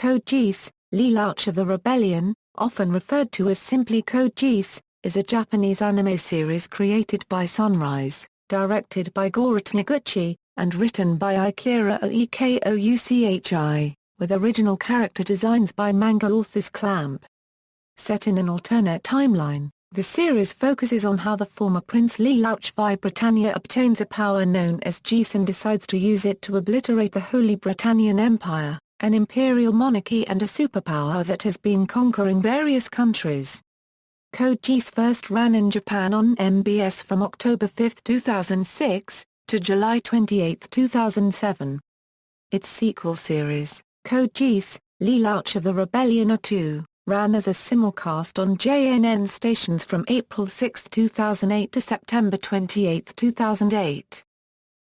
Code Geass, Lelouch of the Rebellion, often referred to as simply Code Geass, is a Japanese anime series created by Sunrise, directed by Gorō Taniguchi, and written by Ichirō Ōkouchi, with original character designs by manga authors Clamp. Set in an alternate timeline, the series focuses on how the former Prince Lelouch v Britannia obtains a power known as Geass and decides to use it to obliterate the Holy Britannian Empire, an imperial monarchy and a superpower that has been conquering various countries. Code Geass first ran in Japan on MBS from October 5, 2006, to July 28, 2007. Its sequel series, Code Geass, Lelouch of the Rebellion 2, ran as a simulcast on JNN stations from April 6, 2008 to September 28, 2008.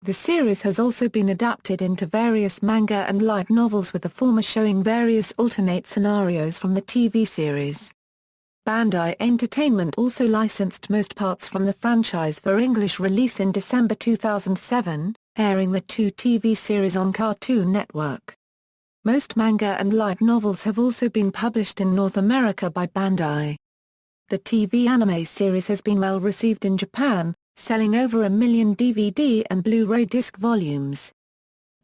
The series has also been adapted into various manga and light novels, with the former showing various alternate scenarios from the TV series. Bandai Entertainment also licensed most parts from the franchise for English release in December 2007, airing the two TV series on Cartoon Network. Most manga and light novels have also been published in North America by Bandai. The TV anime series has been well received in Japan, selling over 1 million DVD and Blu-ray disc volumes.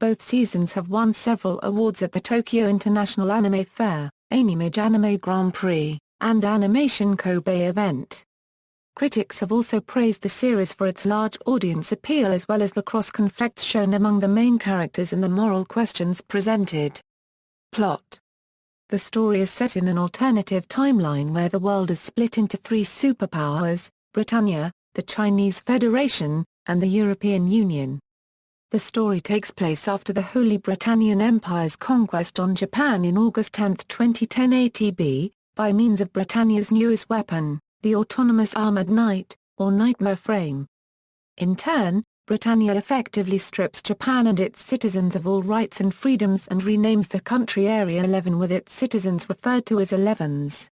Both seasons have won several awards at the Tokyo International Anime Fair, Animage Anime Grand Prix, and Animation Kobe event. Critics have also praised the series for its large audience appeal as well as the cross-conflicts shown among the main characters and the moral questions presented. Plot. The story is set in an alternative timeline where the world is split into three superpowers: Britannia, the Chinese Federation, and the European Union. The story takes place after the Holy Britannian Empire's conquest on Japan in August 10, 2010 ATB, by means of Britannia's newest weapon, the autonomous armored knight, or nightmare frame. In turn, Britannia effectively strips Japan and its citizens of all rights and freedoms and renames the country Area 11, with its citizens referred to as Elevens.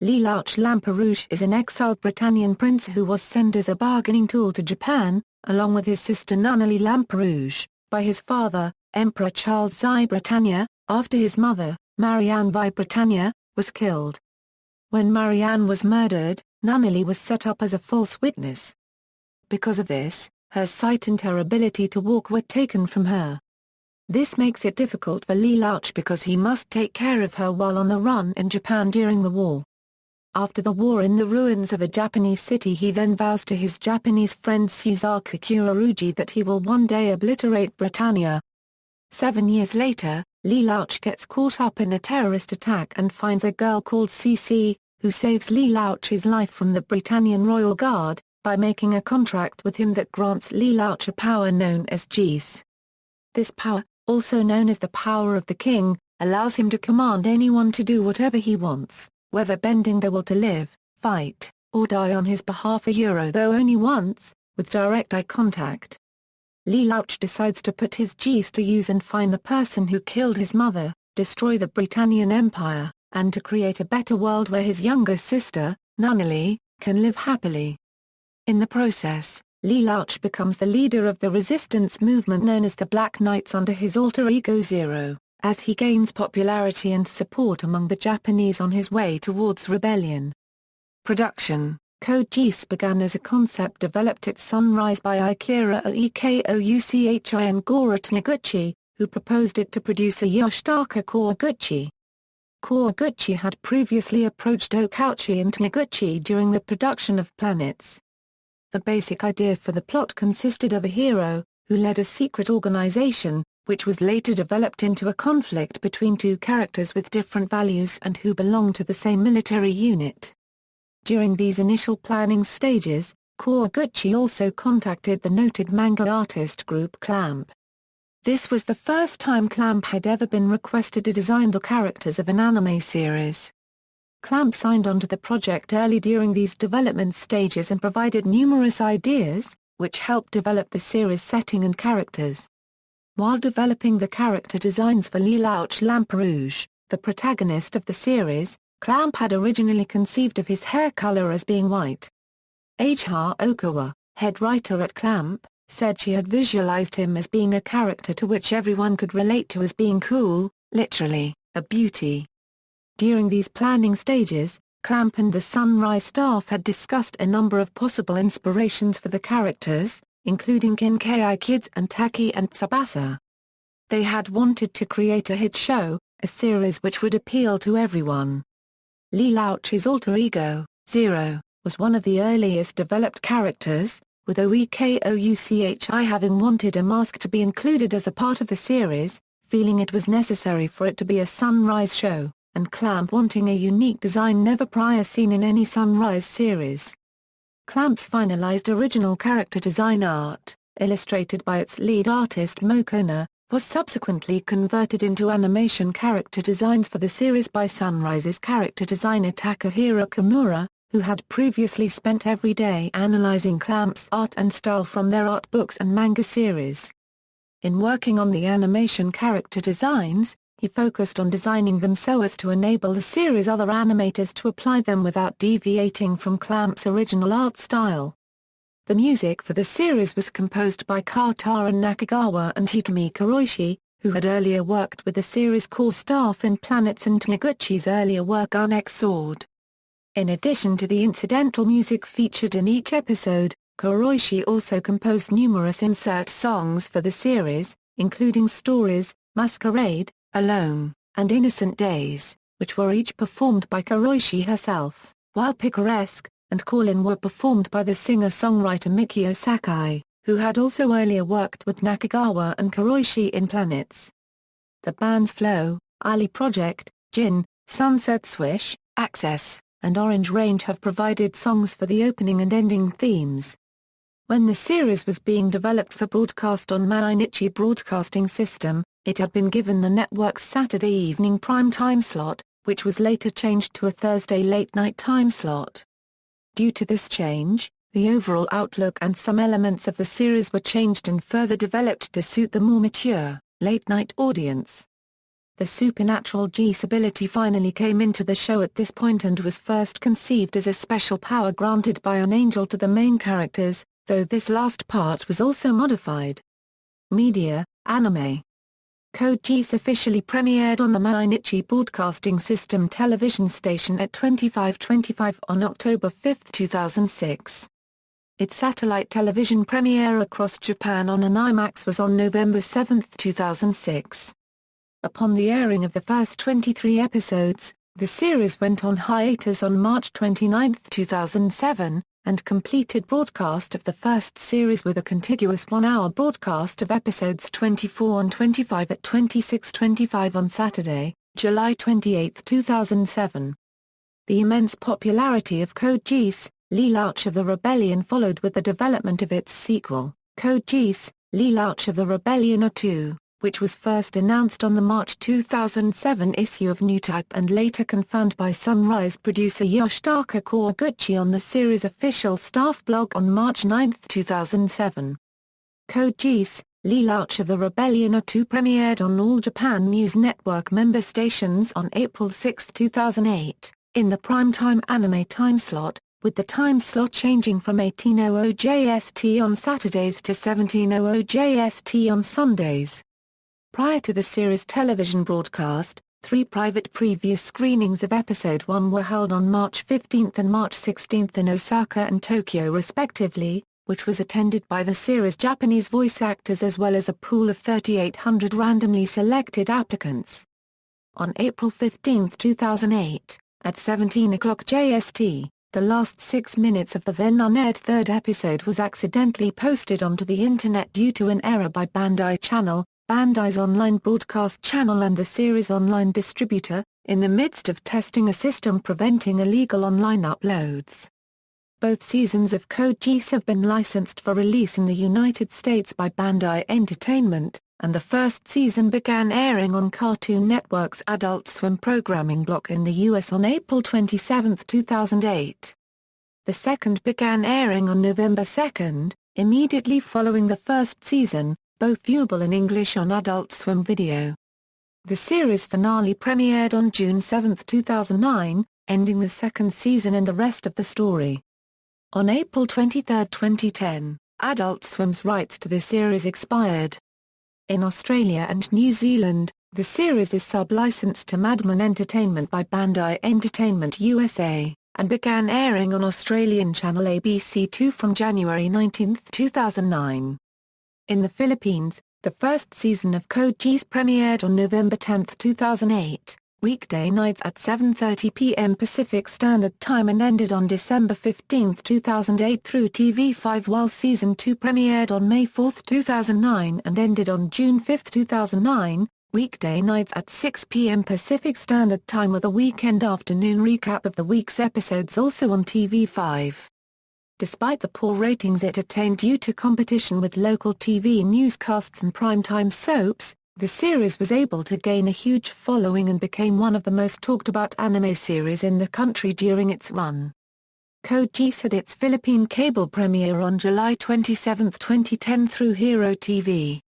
Lelouch Lamperouche is an exiled Britannian prince who was sent as a bargaining tool to Japan, along with his sister Nunnally Lamperouche, by his father, Emperor Charles I Britannia, after his mother, Marianne v Britannia, was killed. When Marianne was murdered, Nunnally was set up as a false witness. Because of this, her sight and her ability to walk were taken from her. This makes it difficult for Lelouch because he must take care of her while on the run in Japan during the war. After the war in the ruins of a Japanese city, he then vows to his Japanese friend Suzaku Kurorugi that he will one day obliterate Britannia. 7 years later, Lelouch gets caught up in a terrorist attack and finds a girl called Cece, who saves Lelouch's life from the Britannian Royal Guard, by making a contract with him that grants Lelouch a power known as Geass. This power, also known as the power of the king, allows him to command anyone to do whatever he wants, whether bending their will to live, fight, or die on his behalf, though only once, with direct eye contact. Lelouch decides to put his Geass to use and find the person who killed his mother, destroy the Britannian Empire, and to create a better world where his younger sister, Nunnally, can live happily. In the process, Lelouch becomes the leader of the resistance movement known as the Black Knights under his alter ego Zero, as he gains popularity and support among the Japanese on his way towards rebellion. Production. Code Geass began as a concept developed at Sunrise by Ichirō Ōkouchi and Gorō Taniguchi, who proposed it to producer Yoshitaka Kawaguchi. Kawaguchi had previously approached Ōkouchi and Taniguchi during the production of Planets. The basic idea for the plot consisted of a hero, who led a secret organization, which was later developed into a conflict between two characters with different values and who belonged to the same military unit. During these initial planning stages, Kawaguchi also contacted the noted manga artist group Clamp. This was the first time Clamp had ever been requested to design the characters of an anime series. Clamp signed on to the project early during these development stages and provided numerous ideas, which helped develop the series' setting and characters. While developing the character designs for Lelouch Lamperouche, the protagonist of the series, Clamp had originally conceived of his hair color as being white. Ichirō Ōkouchi, head writer at Clamp, said she had visualized him as being a character to which everyone could relate to as being cool, literally, a beauty. During these planning stages, Clamp and the Sunrise staff had discussed a number of possible inspirations for the characters, including Kinkei Kids and Taki and Tsubasa. They had wanted to create a hit show, a series which would appeal to everyone. Lelouch's alter ego, Zero, was one of the earliest developed characters, with Oekouchi having wanted a mask to be included as a part of the series, feeling it was necessary for it to be a Sunrise show, and Clamp wanting a unique design never prior seen in any Sunrise series. Clamp's finalized original character design art, illustrated by its lead artist Mokona, was subsequently converted into animation character designs for the series by Sunrise's character designer Takahiro Kimura, who had previously spent every day analyzing Clamp's art and style from their art books and manga series. In working on the animation character designs, he focused on designing them so as to enable the series' other animators to apply them without deviating from Clamp's original art style. The music for the series was composed by Kotaro Nakagawa and Hitomi Kuroishi, who had earlier worked with the series' core staff in Planets and Taniguchi's earlier work on X-Sword. In addition to the incidental music featured in each episode, Kuroishi also composed numerous insert songs for the series, including Stories, Masquerade, Alone, and Innocent Days, which were each performed by Kuroishi herself, while Picaresque and Call-In were performed by the singer-songwriter Mikio Sakai, who had also earlier worked with Nakagawa and Kuroishi in Planets. The band's Flow, Ali Project, Jin, Sunset Swish, Access, and Orange Range have provided songs for the opening and ending themes. When the series was being developed for broadcast on Mainichi Broadcasting System, it had been given the network's Saturday evening prime time slot, which was later changed to a Thursday late-night time slot. Due to this change, the overall outlook and some elements of the series were changed and further developed to suit the more mature, late-night audience. The supernatural Geass ability finally came into the show at this point and was first conceived as a special power granted by an angel to the main characters, though this last part was also modified. Media, anime. Code Geass officially premiered on the Mainichi Broadcasting System television station at 25:25 on October 5, 2006. Its satellite television premiere across Japan on an IMAX was on November 7, 2006. Upon the airing of the first 23 episodes, the series went on hiatus on March 29, 2007, and completed broadcast of the first series with a contiguous one-hour broadcast of episodes 24 and 25 at 26:25 on Saturday, July 28, 2007. The immense popularity of Code Geass, Lelouch of the Rebellion followed with the development of its sequel, Code Geass, Lelouch of the Rebellion 2, which was first announced on the March 2007 issue of New Type and later confirmed by Sunrise producer Yoshitaka Kawaguchi on the series' official staff blog on March 9, 2007. Code Geass, Lelouch of the Rebellion 2 premiered on All Japan News Network member stations on April 6, 2008, in the primetime anime time slot, with the time slot changing from 18:00 JST on Saturdays to 17:00 JST on Sundays. Prior to the series' television broadcast, 3 private previous screenings of Episode 1 were held on March 15 and March 16 in Osaka and Tokyo respectively, which was attended by the series' Japanese voice actors as well as a pool of 3,800 randomly selected applicants. On April 15, 2008, at 17:00 JST, the last 6 minutes of the then unaired third episode was accidentally posted onto the Internet due to an error by Bandai Channel, Bandai's online broadcast channel and the series' online distributor, in the midst of testing a system preventing illegal online uploads. Both seasons of Code Geass have been licensed for release in the United States by Bandai Entertainment, and the first season began airing on Cartoon Network's Adult Swim programming block in the US on April 27, 2008. The second began airing on November 2, immediately following the first season, both viewable in English on Adult Swim Video. The series finale premiered on June 7, 2009, ending the second season and the rest of the story. On April 23, 2010, Adult Swim's rights to the series expired. In Australia and New Zealand, The series is sub-licensed to Madman Entertainment by Bandai Entertainment USA, and began airing on Australian channel ABC2 from January 19, 2009. In the Philippines, the first season of Code Geass premiered on November 10, 2008, weekday nights at 7:30 p.m. Pacific Standard Time and ended on December 15, 2008 through TV5, while Season 2 premiered on May 4, 2009 and ended on June 5, 2009, weekday nights at 6 p.m. Pacific Standard Time with a weekend afternoon recap of the week's episodes also on TV5. Despite the poor ratings it attained due to competition with local TV newscasts and primetime soaps, the series was able to gain a huge following and became one of the most talked about anime series in the country during its run. Code Geass had its Philippine cable premiere on July 27, 2010 through Hero TV.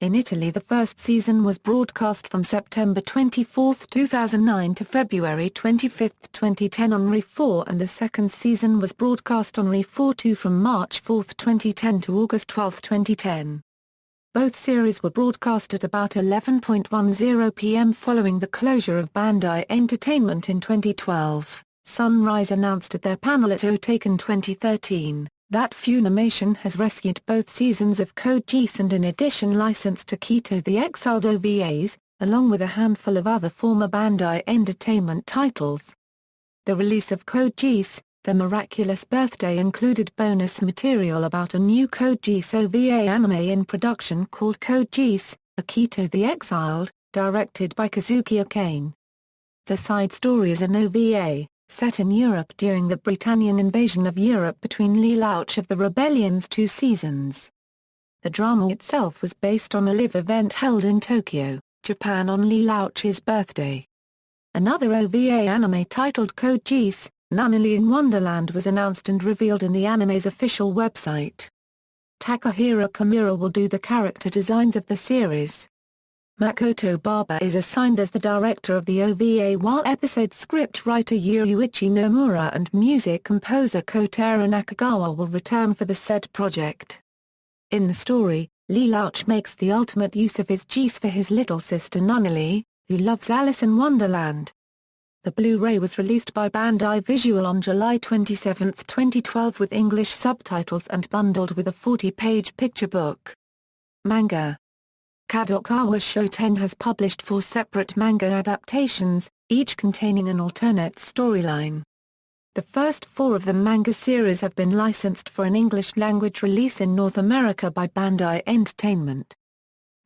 In Italy the first season was broadcast from September 24, 2009 to February 25, 2010 on Re4, and the second season was broadcast on Re4 2 from March 4, 2010 to August 12, 2010. Both series were broadcast at about 11:10 p.m. following the closure of Bandai Entertainment in 2012. Sunrise announced at their panel at Otaken 2013, that Funimation has rescued both seasons of Code Geass and in addition licensed to Kōdo the Exiled OVAs, along with a handful of other former Bandai Entertainment titles. The release of Code Geass, The Miraculous Birthday, included bonus material about a new Code Geass OVA anime in production called Code Geass, Kōdo the Exiled, directed by Kazuki Okane. The side story is an OVA, set in Europe during the Britannian invasion of Europe between Lelouch of the Rebellion's 2 seasons. The drama itself was based on a live event held in Tokyo, Japan on Lelouch's birthday. Another OVA anime titled Code Geass, Nunnally in Wonderland, was announced and revealed in the anime's official website. Takahiro Kimura will do the character designs of the series. Makoto Baba is assigned as the director of the OVA, while episode script writer Yuichi Nomura and music composer Kotaro Nakagawa will return for the said project. In the story, Lelouch makes the ultimate use of his Geass for his little sister Nunnally, who loves Alice in Wonderland. The Blu-ray was released by Bandai Visual on July 27, 2012 with English subtitles and bundled with a 40-page picture book. Manga. Kadokawa Shoten has published 4 separate manga adaptations, each containing an alternate storyline. The first 4 of the manga series have been licensed for an English-language release in North America by Bandai Entertainment.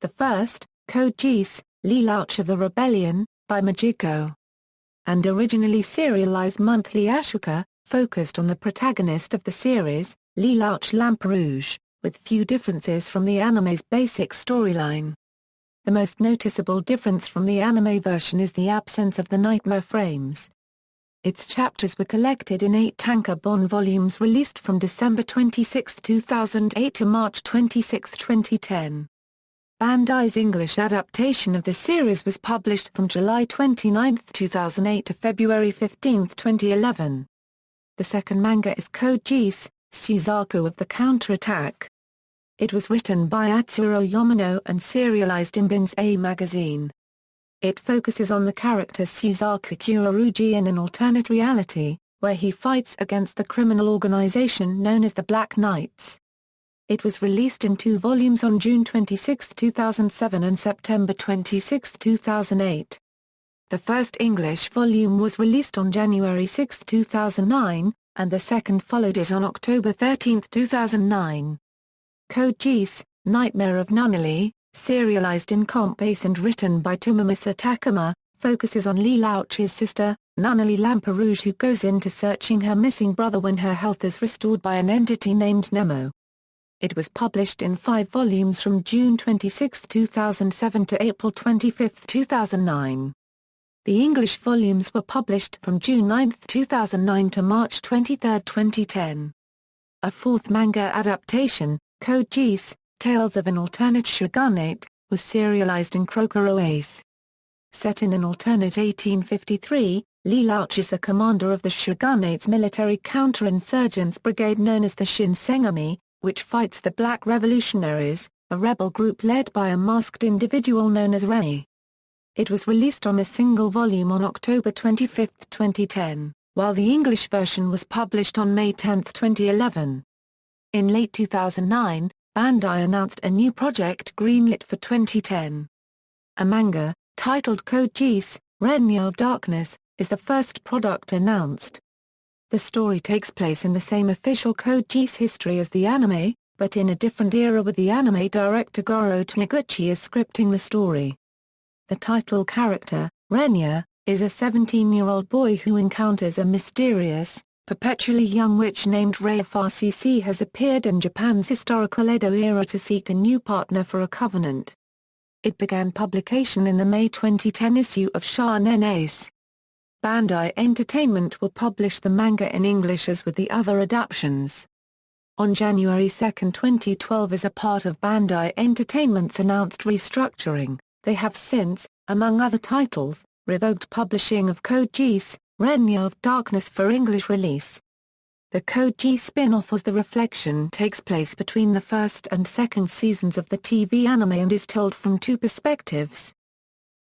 The first, Code Geass, Lelouch of the Rebellion, by Majiko. And originally serialized monthly Ashoka, focused on the protagonist of the series, Lelouch Lamperouge, with few differences from the anime's basic storyline. The most noticeable difference from the anime version is the absence of the nightmare frames. Its chapters were collected in 8 tankobon volumes released from December 26, 2008 to March 26, 2010. Bandai's English adaptation of the series was published from July 29, 2008 to February 15, 2011. The second manga is Code Geass, Suzaku of the Counterattack. It was written by Atsuro Yamano and serialized in Bin's A magazine. It focuses on the character Suzaku Kyorugi in an alternate reality, where he fights against the criminal organization known as the Black Knights. It was released in 2 volumes on June 26, 2007 and September 26, 2008. The first English volume was released on January 6, 2009, and the second followed it on October 13, 2009. Code Geass, Nightmare of Nunnally, serialized in Comp Base and written by Tomomitsu Takuma, focuses on Lelouch's sister, Nunnally Lamperouge, who goes into searching her missing brother when her health is restored by an entity named Nemo. It was published in 5 volumes from June 26, 2007 to April 25, 2009. The English volumes were published from June 9, 2009 to March 23, 2010. A 4th manga adaptation, Code Geass, Tales of an Alternate Shogunate, was serialized in Crocoro Ace. Set in an alternate 1853, Lelouch is the commander of the shogunate's military counterinsurgents brigade known as the Shinsengumi, which fights the Black Revolutionaries, a rebel group led by a masked individual known as Rei. It was released on a single volume on October 25, 2010, while the English version was published on May 10, 2011. In late 2009, Bandai announced a new project greenlit for 2010. A manga, titled Code Geass, Reign of Darkness, is the first product announced. The story takes place in the same official Code Geass history as the anime, but in a different era, with the anime director Gorō Taniguchi as scripting the story. The title character, Reign, is a 17-year-old boy who encounters a mysterious, perpetually young witch named Rei. Has appeared in Japan's historical Edo era to seek a new partner for a covenant. It began publication in the May 2010 issue of Shonen Ace. Bandai Entertainment will publish the manga in English as with the other adaptations. On January 2, 2012, as a part of Bandai Entertainment's announced restructuring, they have since, among other titles, revoked publishing of Code Geass, Reign of Darkness for English release. The Code Geass spin-off was The Reflection takes place between the first and second seasons of the TV anime and is told from two perspectives.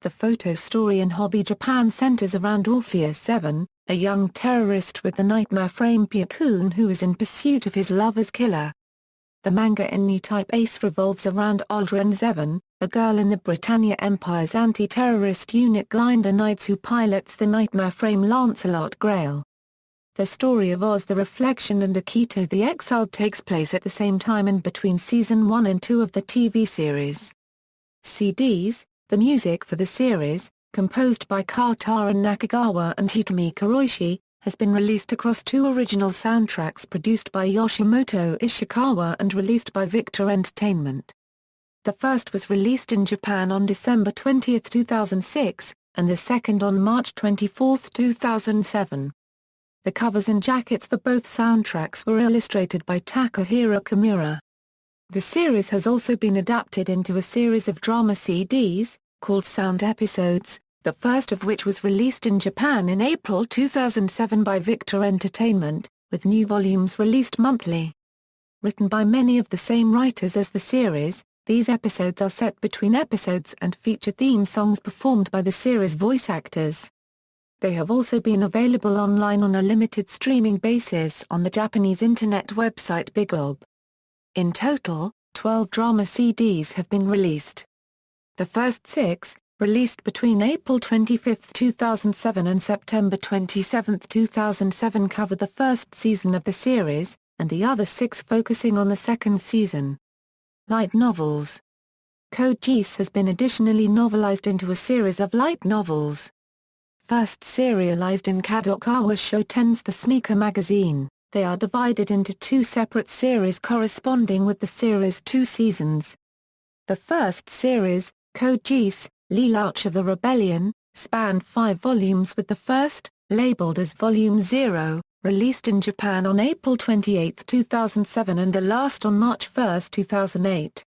The photo story in Hobby Japan centers around Orpheus 7, a young terrorist with the nightmare frame Pyakun who is in pursuit of his lover's killer. The manga in New Type Ace revolves around Aldrin Zevon, a girl in the Britannia Empire's anti-terrorist unit Glinder Knights who pilots the nightmare frame Lancelot Grail. The story of Oz the Reflection and Akito the Exiled takes place at the same time and between Season 1 and 2 of the TV series. CDs. The music for the series, composed by Kotaro Nakagawa and Hitomi Kuroishi, has been released across two original soundtracks produced by Yoshimoto Ishikawa and released by Victor Entertainment. The first was released in Japan on December 20, 2006, and the second on March 24, 2007. The covers and jackets for both soundtracks were illustrated by Takahiro Kimura. The series has also been adapted into a series of drama CDs, called Sound Episodes, the first of which was released in Japan in April 2007 by Victor Entertainment, with new volumes released monthly. Written by many of the same writers as the series, these episodes are set between episodes and feature theme songs performed by the series' voice actors. They have also been available online on a limited streaming basis on the Japanese internet website Biglog. In total, 12 drama CDs have been released. The first 6, released between April 25, 2007 and September 27, 2007 cover the first season of the series, and the other 6 focusing on the second season. Light novels. Code Geass has been additionally novelized into a series of light novels. First serialized in Kadokawa Shoten's The Sneaker magazine. They are divided into 2 separate series corresponding with the series' 2 seasons. The first series, Code Geass, Lelouch of the Rebellion, spanned 5 volumes with the first, labeled as Volume 0, released in Japan on April 28, 2007 and the last on March 1, 2008.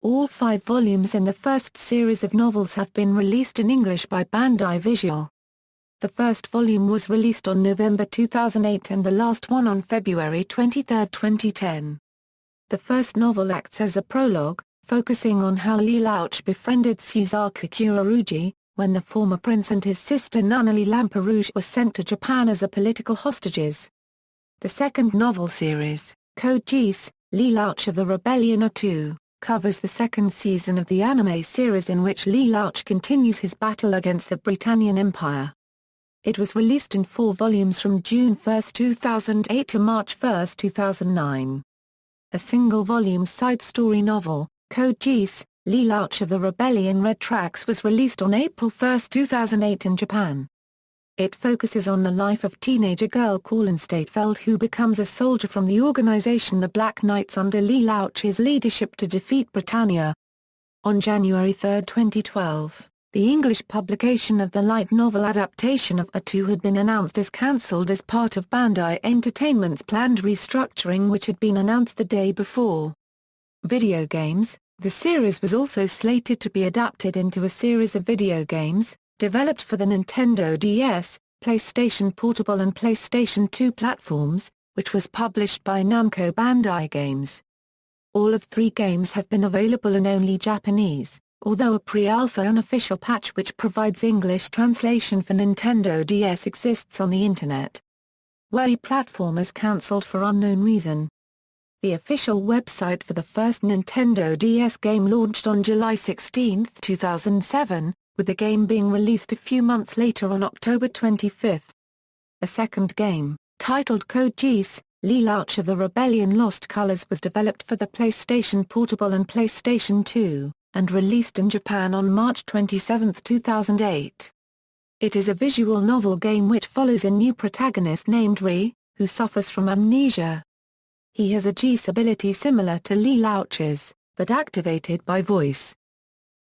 All 5 volumes in the first series of novels have been released in English by Bandai Visual. The first volume was released on November 2008 and the last one on February 23, 2010. The first novel acts as a prologue, focusing on how Lelouch befriended Suzaku Kurarugi, when the former prince and his sister Nunnally Lamperouge were sent to Japan as political hostages. The second novel series, Code Geass, Lelouch of the Rebellion 2, covers the second season of the anime series in which Lelouch continues his battle against the Britannian Empire. It was released in 4 volumes from June 1, 2008 to March 1, 2009. A single-volume side story novel, Code Geass, Lelouch of the Rebellion Red Tracks was released on April 1, 2008 in Japan. It focuses on the life of teenager girl Colin Statefeld who becomes a soldier from the organization the Black Knights under Lelouch's leadership to defeat Britannia. On January 3, 2012. The English publication of the light novel adaptation of A2 had been announced as cancelled as part of Bandai Entertainment's planned restructuring which had been announced the day before. Video games. The series was also slated to be adapted into a series of video games, developed for the Nintendo DS, PlayStation Portable and PlayStation 2 platforms, which was published by Namco Bandai Games. All of 3 games have been available in only Japanese. although a pre-alpha unofficial patch which provides English translation for Nintendo DS exists on the Internet. Wii platformers cancelled for unknown reason. The official website for the first Nintendo DS game launched on July 16, 2007, with the game being released a few months later on October 25. A second game, titled Code Geass, Lelouch of the Rebellion Lost Colors, was developed for the PlayStation Portable and PlayStation 2, and released in Japan on March 27, 2008. It is a visual novel game which follows a new protagonist named Ri, who suffers from amnesia. He has a Geass ability similar to Lelouch's, but activated by voice.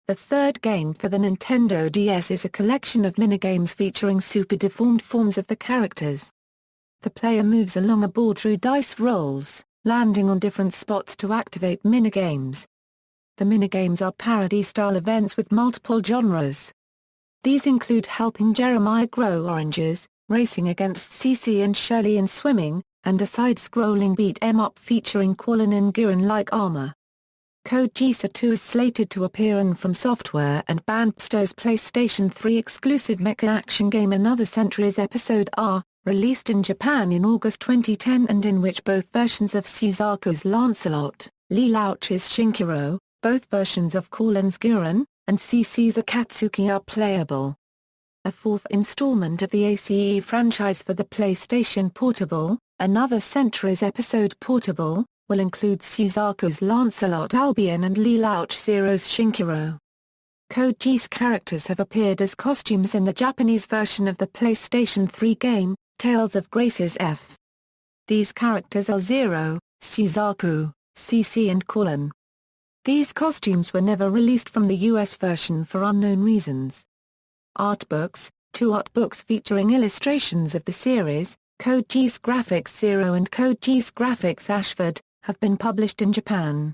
The third game for the Nintendo DS is a collection of minigames featuring super deformed forms of the characters. The player moves along a board through dice rolls, landing on different spots to activate minigames. The minigames are parody-style events with multiple genres. These include helping Jeremiah grow oranges, racing against Cece and Shirley in swimming, and a side-scrolling beat-em-up featuring Kwallon and Giran-like armor. Code Geass 2 is slated to appear in From Software and Bandsto's PlayStation 3 exclusive mecha action game Another Century's Episode R, released in Japan in August 2010 and in which both versions of Suzaku's Lancelot, Lelouch's Shinkiro, both versions of Kwallon's Giran, and Cece's Akatsuki are playable. A fourth installment of the ACE franchise for the PlayStation Portable, Another Century's Episode Portable, will include Suzaku's Lancelot Albion and Lelouch Zero's Shinkiro. Code Geass characters have appeared as costumes in the Japanese version of the PlayStation 3 game, Tales of Graces F. These characters are Zero, Suzaku, Cece and Kwallon. These costumes were never released from the US version for unknown reasons. Artbooks, 2 artbooks featuring illustrations of the series, Code Geass Graphics Zero and Code Geass Graphics Ashford, have been published in Japan.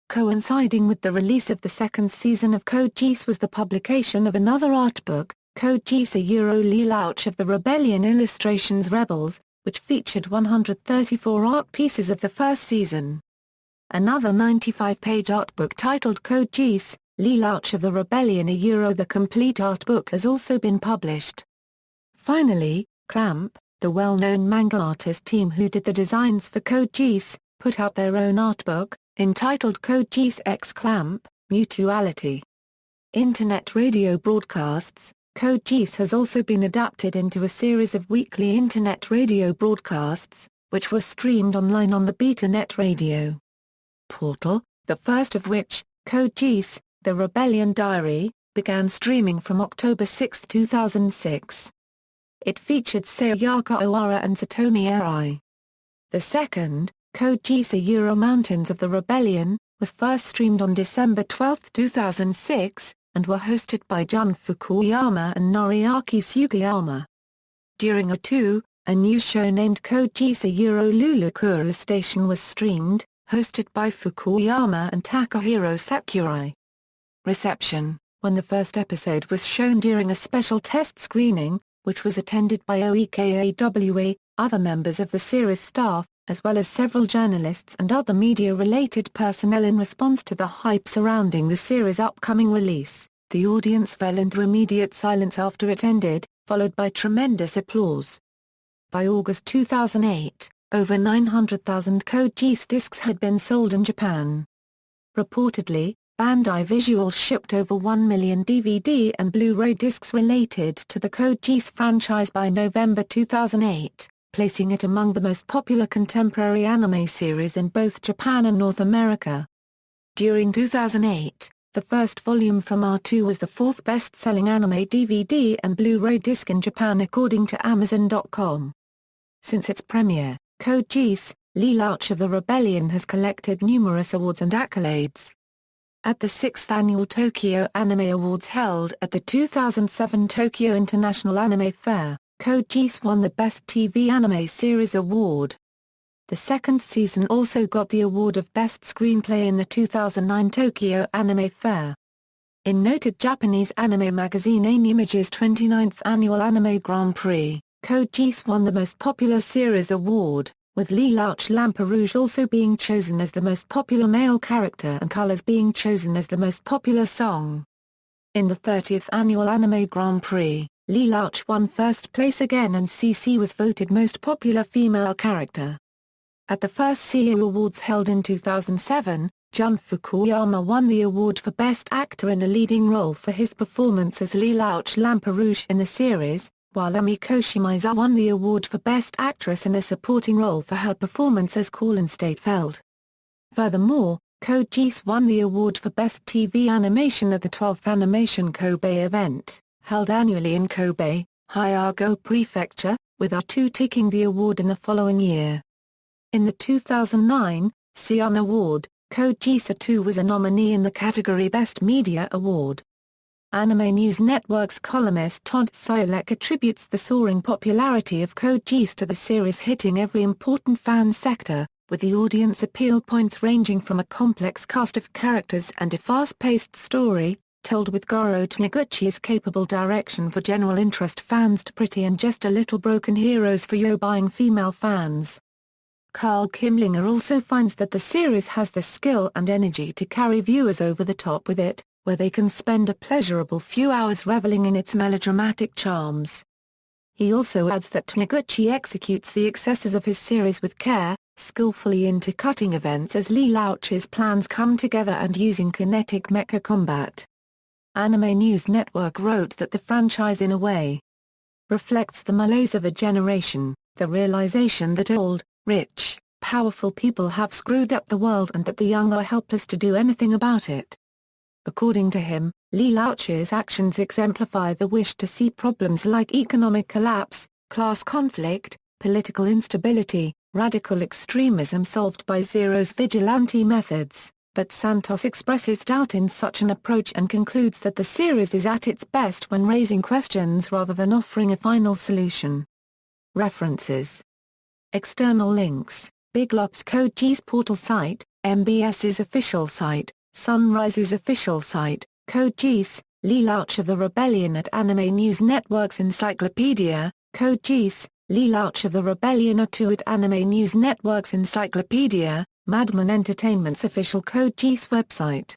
Coinciding with the release of the second season of Code Geass was the publication of another artbook, Code Geass Lelouch of the Rebellion Illustrations Rebels, which featured 134 art pieces of the first season. Another 95-page artbook titled Code Geass, Lelouch of the Rebellion The complete artbook has also been published. Finally, Clamp, the well-known manga artist team who did the designs for Code Geass, put out their own artbook, entitled Code Geass X Clamp, Mutuality. Internet radio broadcasts, Code Geass has also been adapted into a series of weekly internet radio broadcasts, which were streamed online on the BetaNet radio portal, the first of which, Code Geass, The Rebellion Diary, began streaming from October 6, 2006. It featured Sayaka Owara and Satomi Arai. The second, Code Geass Mountains of the Rebellion, was first streamed on December 12, 2006, and were hosted by Jun Fukuyama and Noriaki Sugiyama. During a new show named Code Geass Lulukura Station was streamed, hosted by Fukuyama and Takahiro Sakurai. Reception: when the first episode was shown during a special test screening, which was attended by OEKAWA, other members of the series staff, as well as several journalists and other media-related personnel in response to the hype surrounding the series' upcoming release, the audience fell into immediate silence after it ended, followed by tremendous applause. By August 2008, over 900,000 Code Geass discs had been sold in Japan. Reportedly, Bandai Visual shipped over 1 million DVD and Blu-ray discs related to the Code Geass franchise by November 2008, placing it among the most popular contemporary anime series in both Japan and North America. During 2008, the first volume from R2 was the fourth best-selling anime DVD and Blu-ray disc in Japan according to Amazon.com. Since its premiere, Code Geass, Lelouch of the Rebellion has collected numerous awards and accolades. At the 6th Annual Tokyo Anime Awards held at the 2007 Tokyo International Anime Fair, Code Geass won the Best TV Anime Series award. The second season also got the award of Best Screenplay in the 2009 Tokyo Anime Fair. In noted Japanese anime magazine AniMage's 29th Annual Anime Grand Prix, Code Geass won the Most Popular Series award. with Lelouch Lamperouge also being chosen as the most popular male character and Colors being chosen as the most popular song. In the 30th Annual Anime Grand Prix, Lelouch won first place again and CC was voted most popular female character. At the first CU Awards held in 2007, Jun Fukuyama won the award for Best Actor in a Leading Role for his performance as Lelouch Lamperouge in the series, while Emiko Shimizu won the award for Best Actress in a Supporting Role for her performance as Colin Statefeld. Furthermore, Code Geass won the award for Best TV Animation at the 12th Animation Kobe event, held annually in Kobe, Hyogo Prefecture, with R2 taking the award in the following year. In the 2009 Seiun Award, Code Geass 2 was a nominee in the category Best Media Award. Anime News Network's columnist Todd Siolek attributes the soaring popularity of Code Geass to the series hitting every important fan sector, with the audience appeal points ranging from a complex cast of characters and a fast-paced story, told with Gorō Taniguchi's capable direction for general interest fans to pretty and just a little broken heroes for yo-buying female fans. Carl Kimlinger also finds that the series has the skill and energy to carry viewers over the top with it, where they can spend a pleasurable few hours reveling in its melodramatic charms. He also adds that Taniguchi executes the excesses of his series with care, skillfully intercutting events as Lelouch's plans come together and using kinetic mecha combat. Anime News Network wrote that the franchise in a way reflects the malaise of a generation, the realization that old, rich, powerful people have screwed up the world and that the young are helpless to do anything about it. According to him, Lelouch's actions exemplify the wish to see problems like economic collapse, class conflict, political instability, radical extremism solved by Zero's vigilante methods, but Santos expresses doubt in such an approach and concludes that the series is at its best when raising questions rather than offering a final solution. References. External links: Big Lop's Code Geass portal site, MBS's official site, Sunrise's official site, Code Geass, Lelouch of the Rebellion at Anime News Network's Encyclopedia, Code Geass, Lelouch of the Rebellion 2 at Anime News Network's Encyclopedia, Madman Entertainment's official Code Geass website.